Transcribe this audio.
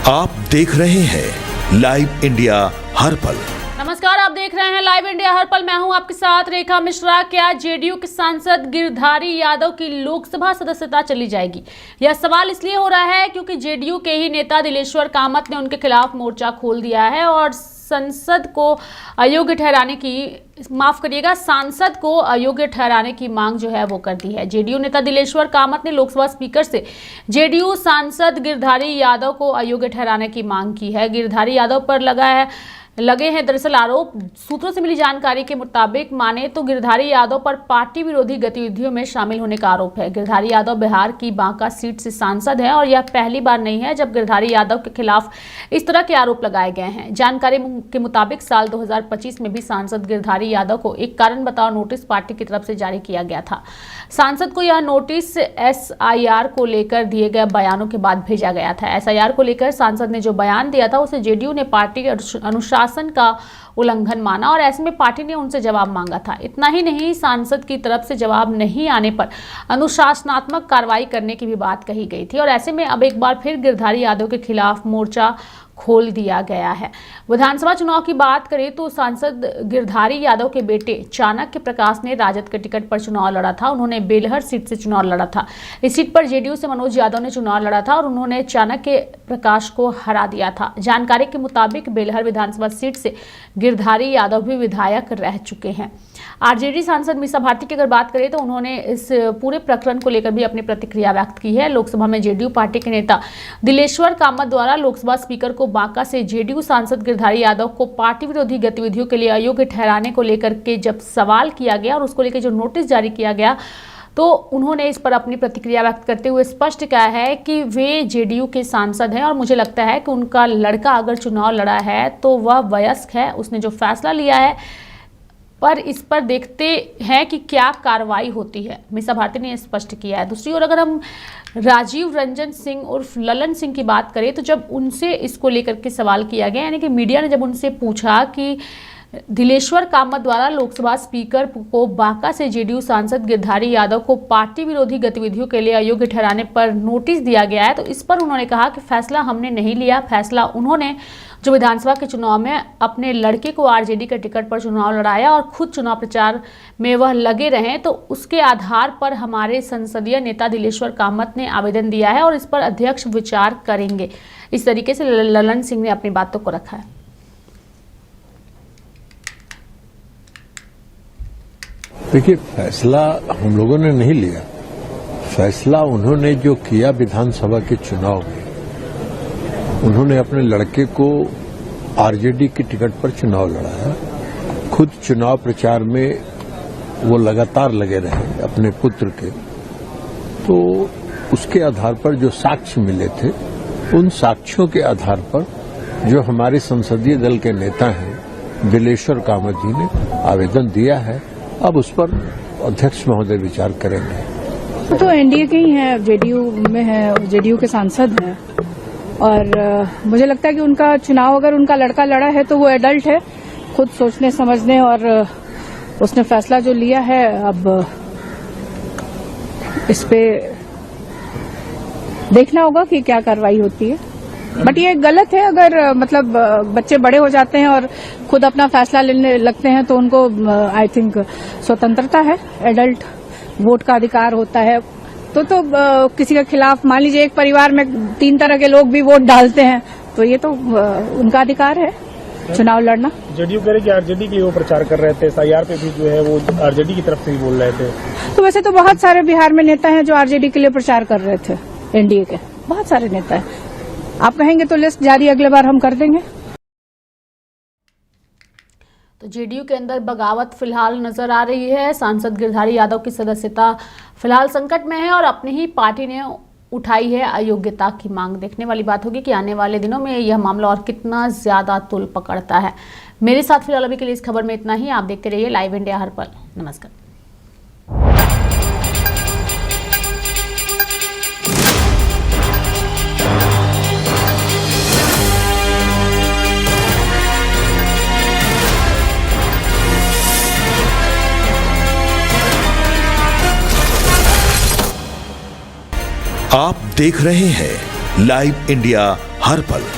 आप देख रहे हैं लाइव इंडिया हर पल। नमस्कार, आप देख रहे हैं लाइव इंडिया हर पल। मैं हूं आपके साथ रेखा मिश्रा। क्या जेडीयू के सांसद गिरधारी यादव की लोकसभा सदस्यता चली जाएगी? यह सवाल इसलिए हो रहा है क्योंकि जेडीयू के ही नेता दिलेश्वर कामत ने उनके खिलाफ मोर्चा खोल दिया है और सांसद को अयोग्य ठहराने की मांग जो है वो कर दी है। जेडीयू नेता दिलेश्वर कामत ने लोकसभा स्पीकर से जेडीयू सांसद गिरधारी यादव को अयोग्य ठहराने की मांग की है। गिरधारी यादव पर लगे हैं दरअसल आरोप। सूत्रों से मिली जानकारी के मुताबिक माने तो गिरधारी यादव पर पार्टी विरोधी गतिविधियों में शामिल होने का आरोप है। गिरधारी यादव बिहार की बांका सीट से सांसद हैं और यह पहली बार नहीं है जब गिरधारी यादव के खिलाफ इस तरह के आरोप लगाए गए हैं। जानकारी के मुताबिक साल 2025 में भी सांसद गिरधारी यादव को एक कारण बताओ नोटिस पार्टी की तरफ से जारी किया गया था। सांसद को यह नोटिस एसआईआर को लेकर दिए गए बयानों के बाद भेजा गया था। एसआईआर को लेकर सांसद ने जो बयान दिया था उसे जेडीयू ने पार्टी के अनुशासन का उल्लंघन माना और ऐसे में पार्टी ने उनसे जवाब मांगा था। इतना ही नहीं, सांसद की तरफ से जवाब नहीं आने पर अनुशासनात्मक कार्रवाई करने की भी बात कही गई थी और ऐसे में अब एक बार फिर गिरधारी यादव के खिलाफ मोर्चा खोल दिया गया है। विधानसभा चुनाव की बात करें तो सांसद गिरधारी यादव के बेटे चाणक्य प्रकाश ने राजद के टिकट पर चुनाव लड़ा था। उन्होंने बेलहर सीट से चुनाव लड़ा था। इस सीट पर जेडीयू से मनोज यादव ने चुनाव लड़ा था और उन्होंने चाणक्य प्रकाश को हरा दिया था। जानकारी के मुताबिक बेलहर विधानसभा सीट से गिरधारी यादव भी विधायक रह चुके हैं। आरजेडी सांसद मीसा भारती की अगर बात करें तो उन्होंने इस पूरे प्रकरण को लेकर भी अपनी प्रतिक्रिया व्यक्त की है। लोकसभा में जेडीयू पार्टी के नेता दिलेश्वर कामत द्वारा लोकसभा स्पीकर को बांका से जेडीयू सांसद गिरधारी यादव को पार्टी विरोधी गतिविधियों के लिए अयोग्य ठहराने को लेकर के जब सवाल किया गया और उसको लेकर जो नोटिस जारी किया गया तो उन्होंने इस पर अपनी प्रतिक्रिया व्यक्त करते हुए स्पष्ट किया है कि वे जेडीयू के सांसद हैं और मुझे लगता है कि उनका लड़का अगर चुनाव लड़ा है तो वह वयस्क है। उसने जो फैसला लिया है पर इस पर देखते हैं कि क्या कार्रवाई होती है। मीसा भारती ने स्पष्ट किया है। दूसरी ओर अगर हम राजीव रंजन सिंह उर्फ ललन सिंह की बात करें तो जब उनसे इसको लेकर के सवाल किया गया, यानी कि मीडिया ने जब उनसे पूछा कि दिलेश्वर कामत द्वारा लोकसभा स्पीकर को बांका से जेडीयू सांसद गिरधारी यादव को पार्टी विरोधी गतिविधियों के लिए अयोग्य ठहराने पर नोटिस दिया गया है, तो इस पर उन्होंने कहा कि फैसला हमने नहीं लिया। फैसला उन्होंने जो विधानसभा के चुनाव में अपने लड़के को आरजेडी के टिकट पर चुनाव लड़ाया और खुद चुनाव प्रचार में वह लगे रहे, तो उसके आधार पर हमारे संसदीय नेता दिलेश्वर कामत ने आवेदन दिया है और इस पर अध्यक्ष विचार करेंगे। इस तरीके से ललन सिंह ने अपनी बातों को रखा है। देखिए, फैसला हम लोगों ने नहीं लिया। फैसला उन्होंने जो किया विधानसभा के चुनाव में, उन्होंने अपने लड़के को आरजेडी की टिकट पर चुनाव लड़ाया। खुद चुनाव प्रचार में वो लगातार लगे रहे अपने पुत्र के, तो उसके आधार पर जो साक्ष्य मिले थे, उन साक्ष्यों के आधार पर जो हमारे संसदीय दल के नेता हैं दिलेश्वर कामत जी ने आवेदन दिया है। अब उस पर अध्यक्ष महोदय विचार करेंगे। तो एनडीए के ही हैं, जेडीयू में है, जेडीयू के सांसद हैं और मुझे लगता है कि उनका चुनाव अगर उनका लड़का लड़ा है तो वो एडल्ट है, खुद सोचने समझने और उसने फैसला जो लिया है, अब इस पे देखना होगा कि क्या कार्रवाई होती है। बट ये गलत है, अगर मतलब बच्चे बड़े हो जाते हैं और खुद अपना फैसला लेने लगते हैं तो उनको आई थिंक स्वतंत्रता है, एडल्ट वोट का अधिकार होता है। तो किसी के खिलाफ, मान लीजिए एक परिवार में 3 तरह के लोग भी वोट डालते हैं, तो ये तो उनका अधिकार है चुनाव लड़ना। जेडीयू कह रही कि आरजेडी की वो प्रचार कर रहे थे, एसआईआर पे भी जो है वो आरजेडी की तरफ से ही बोल रहे थे। तो वैसे तो बहुत सारे बिहार में नेता हैं जो आरजेडी के लिए प्रचार कर रहे थे, एनडीए के बहुत सारे नेता हैं। आप कहेंगे तो लिस्ट जारी अगले बार हम कर देंगे। तो जेडीयू के अंदर बगावत फिलहाल नजर आ रही है। सांसद गिरधारी यादव की सदस्यता फिलहाल संकट में है और अपनी ही पार्टी ने उठाई है अयोग्यता की मांग। देखने वाली बात होगी कि आने वाले दिनों में यह मामला और कितना ज्यादा तुल पकड़ता है। मेरे साथ फिलहाल अभी के लिए इस खबर में इतना ही। आप देखते रहिए लाइव इंडिया हर पल। नमस्कार। आप देख रहे हैं लाइव इंडिया हर पल।